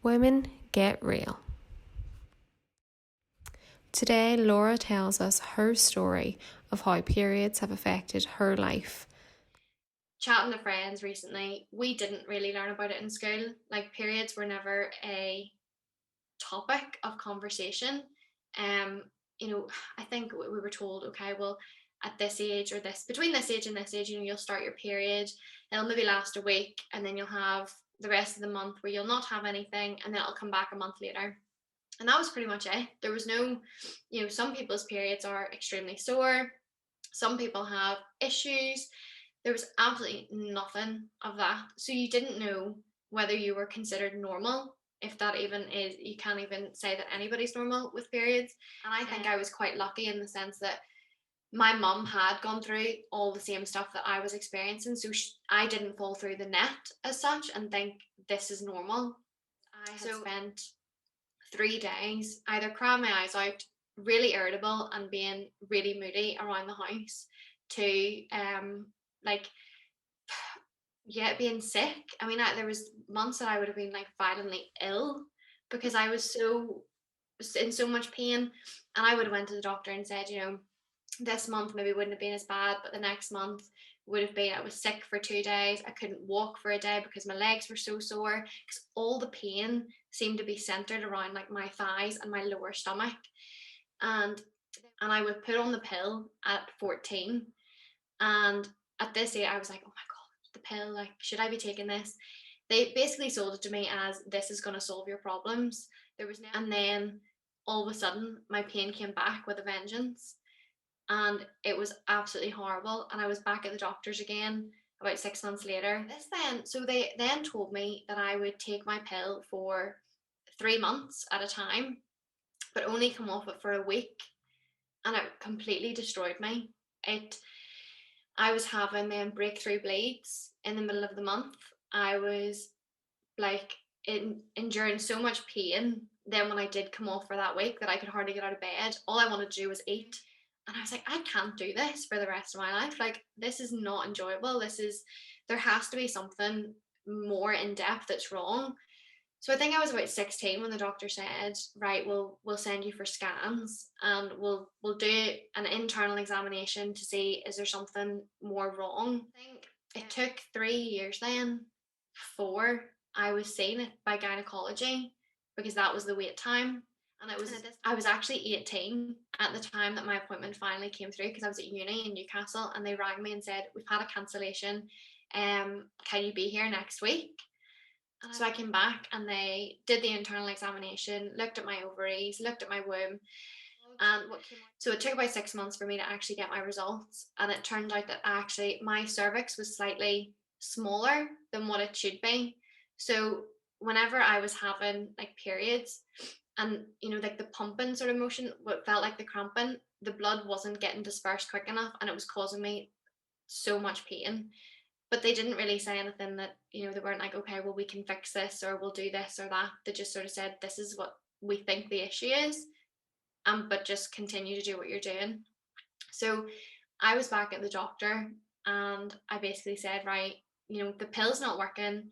Women get real. Today, Laura tells us her story of how periods have affected her life. Chatting to friends recently, we didn't really learn about it in school. Like, periods were never a topic of conversation. Um, I think we were told, okay, well, at this age or this between this age and this age, you'll start your period. It'll maybe last a week, and then you'll have the rest of the month where you'll not have anything, and then it'll come back a month later. And that was pretty much it. There was no, some people's periods are extremely sore. Some people have issues. There was absolutely nothing of that. So you didn't know whether you were considered normal, if that even is, you can't even say that anybody's normal with periods. And I think I was quite lucky in the sense that my mum had gone through all the same stuff that I was experiencing. So I didn't fall through the net as such and think this is normal. I had spent 3 days either crying my eyes out, really irritable, and being really moody around the house, to like yeah, being sick. I mean, there was months that I would have been like violently ill because I was in so much pain, and I would have went to the doctor and said, this month maybe wouldn't have been as bad, but the next month would have been. I was sick for 2 days. I couldn't walk for a day because my legs were so sore because all the pain seemed to be centered around like my thighs and my lower stomach. And I would put on the pill at 14. And at this age, I was like, oh my God, the pill, like, should I be taking this? They basically sold it to me as this is going to solve your problems. And then all of a sudden, my pain came back with a vengeance. And it was absolutely horrible. And I was back at the doctor's again about 6 months later. So they then told me that I would take my pill for 3 months at a time, but only come off it for a week. And it completely destroyed me. It I was having then breakthrough bleeds in the middle of the month. I was like enduring so much pain. Then when I did come off for that week, that I could hardly get out of bed. All I wanted to do was eat. And I was like, I can't do this for the rest of my life. Like, this is not enjoyable. There has to be something more in depth that's wrong. So I think I was about 16 when the doctor said, right, we'll send you for scans, and we'll do an internal examination to see is there something more wrong. I think it took 3 years then before I was seen it by gynecology, because that was the wait time. And I was actually 18 at the time that my appointment finally came through, because I was at uni in Newcastle, and they rang me and said, we've had a cancellation. Can you be here next week? So I came back, and they did the internal examination, looked at my ovaries, looked at my womb, and so it took about 6 months for me to actually get my results. And it turned out that actually my cervix was slightly smaller than what it should be. So whenever I was having like periods, and like the pumping sort of motion, what felt like the cramping, the blood wasn't getting dispersed quick enough, and it was causing me so much pain. But they didn't really say anything that, they weren't like, okay, well, we can fix this, or we'll do this or that. They just sort of said, this is what we think the issue is, but just continue to do what you're doing. So I was back at the doctor, and I basically said, right, the pill's not working,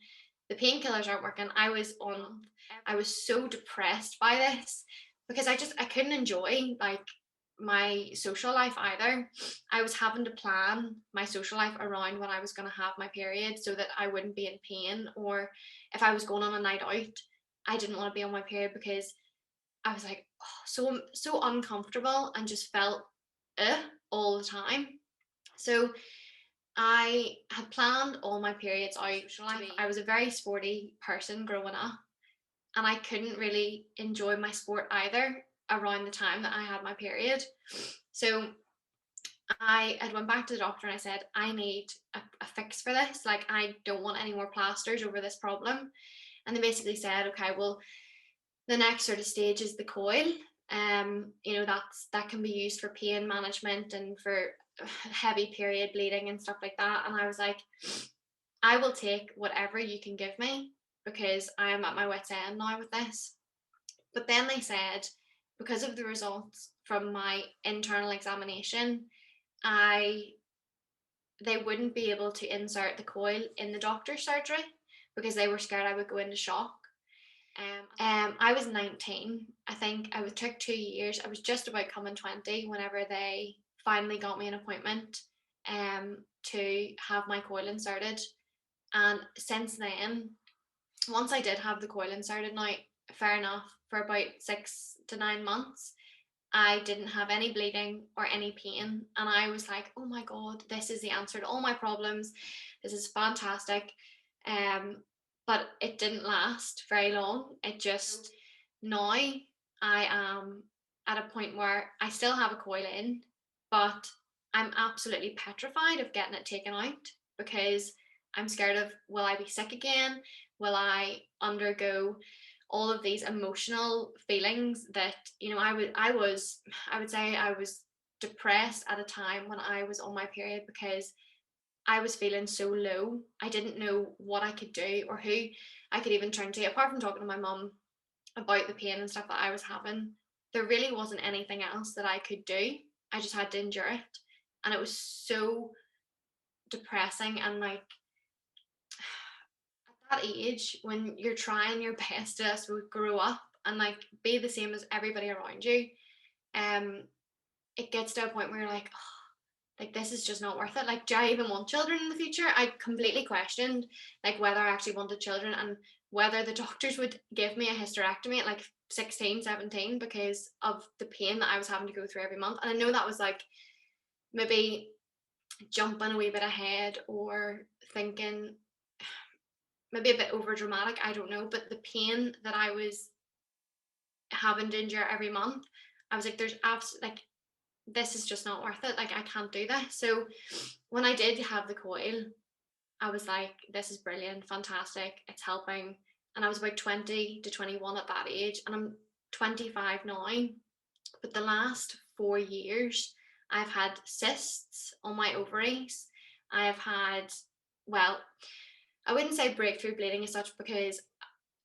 the painkillers aren't working. I was so depressed by this, because I couldn't enjoy like my social life either. I was having to plan my social life around when I was going to have my period so that I wouldn't be in pain, or if I was going on a night out, I didn't want to be on my period, because I was like, oh, so uncomfortable, and just felt all the time. So I had planned all my periods out. I was a very sporty person growing up, and I couldn't really enjoy my sport either around the time that I had my period. So I had went back to the doctor, and I said, I need a fix for this. Like, I don't want any more plasters over this problem. And they basically said, okay, well, the next sort of stage is the coil. That can be used for pain management and for heavy period bleeding and stuff like that. And I was like, I will take whatever you can give me, because I am at my wit's end now with this. But then they said, because of the results from my internal examination, I they wouldn't be able to insert the coil in the doctor's surgery, because they were scared I would go into shock. I was 19. I think took 2 years. I was just about coming 20 whenever they finally got me an appointment to have my coil inserted. And since then, once I did have the coil inserted, now fair enough, for about 6 to 9 months, I didn't have any bleeding or any pain. And I was like, oh my God, this is the answer to all my problems. This is fantastic. But it didn't last very long. It just, now I am at a point where I still have a coil in, but I'm absolutely petrified of getting it taken out because I'm scared of, will I be sick again? Will I undergo all of these emotional feelings that, I would say I was depressed at a time when I was on my period because I was feeling so low. I didn't know what I could do or who I could even turn to, apart from talking to my mum about the pain and stuff that I was having. There really wasn't anything else that I could do. I just had to endure it. And it was so depressing. And like, at that age, when you're trying your best to, I suppose, grow up and like be the same as everybody around you, um it gets to a point where you're like, oh, like this is just not worth it. Like, do I even want children in the future? I completely questioned like whether I actually wanted children and whether the doctors would give me a hysterectomy at like 16, 17 because of the pain that I was having to go through every month. And I know that was like maybe jumping a wee bit ahead or thinking maybe a bit over dramatic, I don't know, but the pain that I was having to endure every month, I was like, there's absolutely like, this is just not worth it. Like, I can't do this. So when I did have the coil, I was like, this is brilliant, fantastic, it's helping. And I was about 20 to 21 at that age, and I'm 25 now. But the last 4 years, I've had cysts on my ovaries. I have had, well, I wouldn't say breakthrough bleeding as such because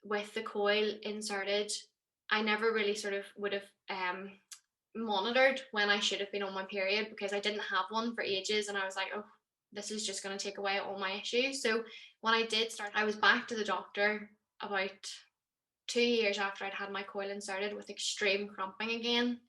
with the coil inserted, I never really sort of would have monitored when I should have been on my period because I didn't have one for ages, and I was like, oh, this is just going to take away all my issues. So when I did start, I was back to the doctor about 2 years after I'd had my coil inserted with extreme cramping again,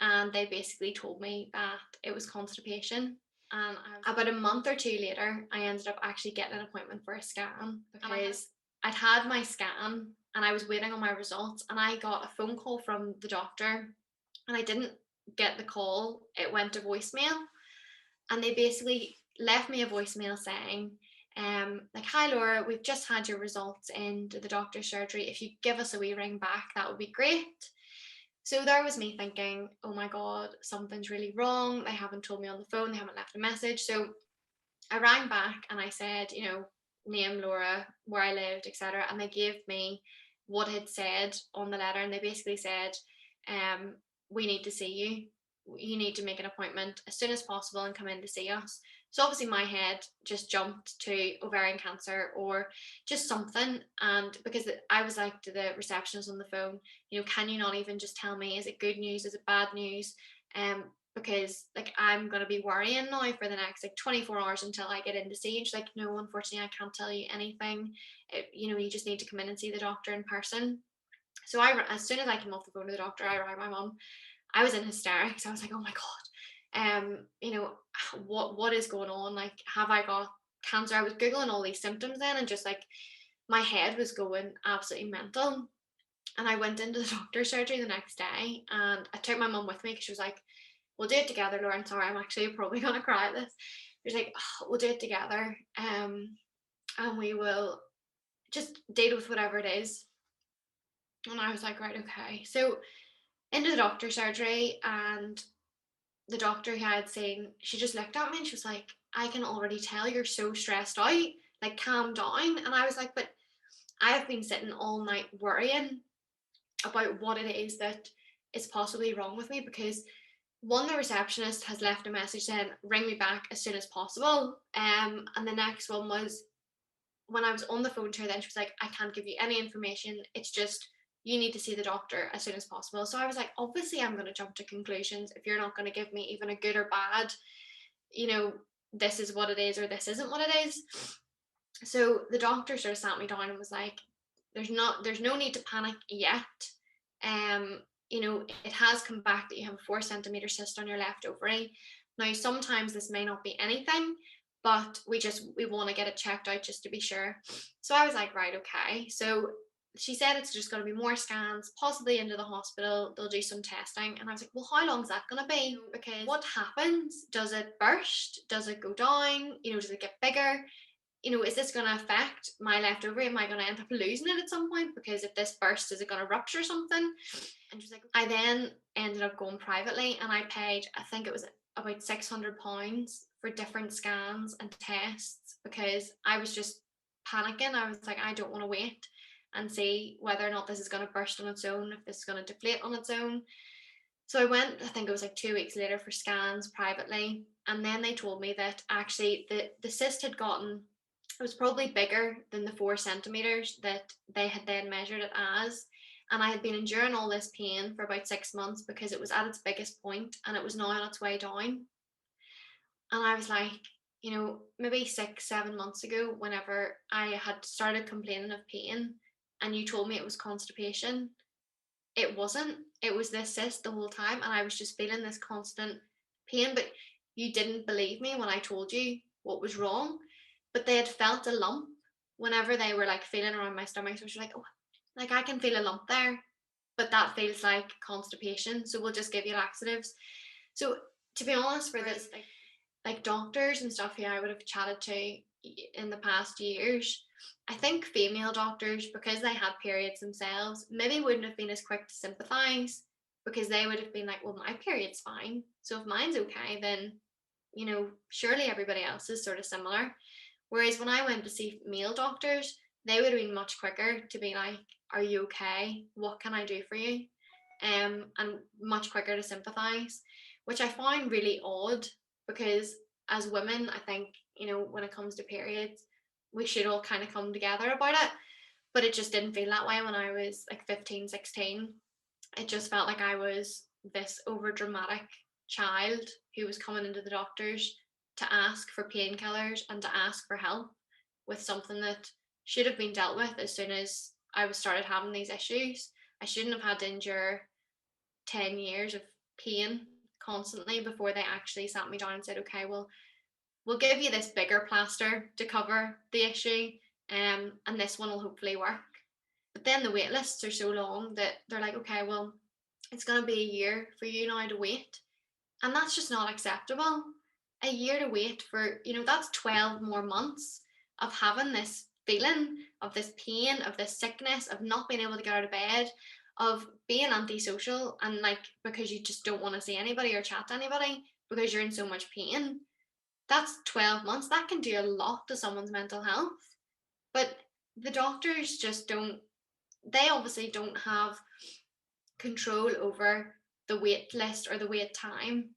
and they basically told me that it was constipation. And about a month or two later, I ended up actually getting an appointment for a scan because I'd had my scan and I was waiting on my results, and I got a phone call from the doctor and I didn't get the call. It went to voicemail, and they basically left me a voicemail saying, like, hi Laura, we've just had your results into the doctor's surgery. If you give us a wee ring back, that would be great. So there was me thinking, oh my God, something's really wrong. They haven't told me on the phone, they haven't left a message. So I rang back and I said, name Laura, where I lived, etc. And they gave me what had said on the letter, and they basically said, we need to see you. You need to make an appointment as soon as possible and come in to see us. So obviously my head just jumped to ovarian cancer or just something. And because I was like to the receptionist on the phone, can you not even just tell me, is it good news? Is it bad news? Because like I'm gonna be worrying now for the next like 24 hours until I get in to see you. And she's like, no, unfortunately I can't tell you anything. You just need to come in and see the doctor in person. So as soon as I came off the phone to the doctor, I rang my mum. I was in hysterics. I was like, oh my God, what is going on? Like, have I got cancer? I was Googling all these symptoms then, and just like my head was going absolutely mental. And I went into the doctor's surgery the next day, and I took my mum with me because she was like, we'll do it together, Lauren. Sorry, I'm actually probably gonna cry at this. She was like, oh, we'll do it together, and we will just deal with whatever it is. And I was like, right, okay. So into the doctor's surgery, and the doctor who I had seen, she just looked at me and she was like, I can already tell you're so stressed out, like calm down. And I was like, but I have been sitting all night worrying about what it is that is possibly wrong with me because one, the receptionist has left a message saying, ring me back as soon as possible. And the next one was when I was on the phone to her, then she was like, I can't give you any information. It's just, you need to see the doctor as soon as possible. So I was like, obviously, I'm going to jump to conclusions if you're not going to give me even a good or bad, this is what it is or this isn't what it is. So the doctor sort of sat me down and was like, there's no need to panic yet. You know, it has come back that you have a 4 centimeter cyst on your left ovary. Now, sometimes this may not be anything, but we want to get it checked out just to be sure. So I was like, right, okay. So she said it's just going to be more scans, possibly into the hospital. They'll do some testing. And I was like, well, how long is that going to be? Because what happens? Does it burst? Does it go down? You know, does it get bigger? You know, is this going to affect my left ovary? Am I going to end up losing it at some point? Because if this bursts, is it going to rupture something? And she's like, I then ended up going privately and I paid, I think it was about £600 for different scans and tests because I was just panicking. I was like, I don't want to wait and see whether or not this is going to burst on its own, if this is going to deflate on its own. So I went, I think it was like 2 weeks later for scans privately. And then they told me that actually the cyst had gotten, it was probably bigger than the 4 centimeters that they had then measured it as. And I had been enduring all this pain for about 6 months because it was at its biggest point and it was now on its way down. And I was like, you know, maybe 6, 7 months ago, whenever I had started complaining of pain and you told me it was constipation, it wasn't. It was this cyst the whole time. And I was just feeling this constant pain. But you didn't believe me when I told you what was wrong. But they had felt a lump whenever they were like feeling around my stomach. So she was like, oh, like I can feel a lump there. But that feels like constipation. So we'll just give you laxatives. So to be honest, for this, like doctors and stuff who I would have chatted to in the past years, I think female doctors, because they had periods themselves, maybe wouldn't have been as quick to sympathise because they would have been like, well, my period's fine. So if mine's okay, then, you know, surely everybody else is sort of similar. Whereas when I went to see male doctors, they would have been much quicker to be like, are you okay? What can I do for you? And much quicker to sympathise, which I find really odd because as women, I think, you know, when it comes to periods, we should all kind of come together about it. But it just didn't feel that way when I was like 15, 16. It just felt like I was this over dramatic child who was coming into the doctors to ask for painkillers and to ask for help with something that should have been dealt with as soon as I was started having these issues. I shouldn't have had to endure 10 years of pain constantly before they actually sat me down and said, okay, well, we'll give you this bigger plaster to cover the issue, and this one will hopefully work. But then the wait lists are so long that they're like, okay, well, it's going to be a year for you now to wait. And that's just not acceptable. A year to wait for, you know, that's 12 more months of having this feeling of this pain, of this sickness, of not being able to get out of bed, of being antisocial and like because you just don't want to see anybody or chat to anybody because you're in so much pain. That's 12 months. That can do a lot to someone's mental health. But the doctors just don't, they obviously don't have control over the wait list or the wait time.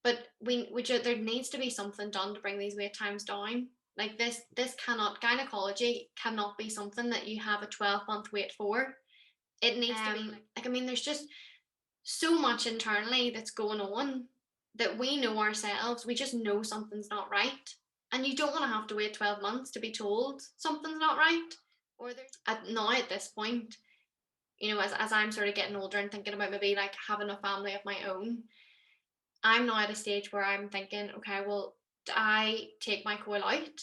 But there needs to be something done to bring these wait times down. Like this cannot, gynecology cannot be something that you have a 12-month wait for. It needs to be like, I mean, there's just so much internally that's going on that we know ourselves. We just know something's not right. And you don't want to have to wait 12 months to be told something's not right. Or there's at this point, you know, as I'm sort of getting older and thinking about maybe like having a family of my own, I'm now at a stage where I'm thinking, okay, well, do I take my coil out?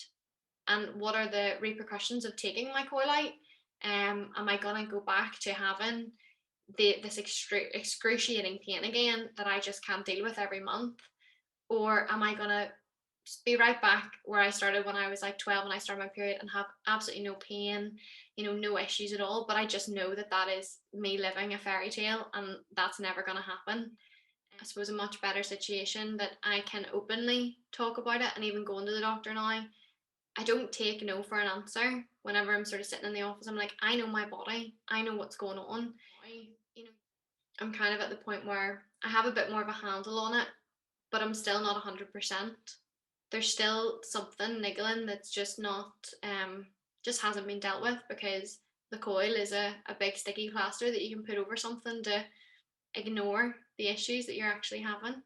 And what are the repercussions of taking my coil out? Am I gonna go back to having this excruciating pain again that I just can't deal with every month? Or am I gonna be right back where I started when I was like 12 and I started my period and have absolutely no pain, you know, no issues at all? But I just know that that is me living a fairy tale and that's never gonna happen. I suppose a much better situation that I can openly talk about it and even going to the doctor now. I don't take no for an answer. Whenever I'm sort of sitting in the office, I'm like, I know my body. I know what's going on. You know, I'm kind of at the point where I have a bit more of a handle on it, but I'm still not 100%. There's still something niggling that's just not, just hasn't been dealt with because the coil is a big sticky plaster that you can put over something to ignore the issues that you're actually having.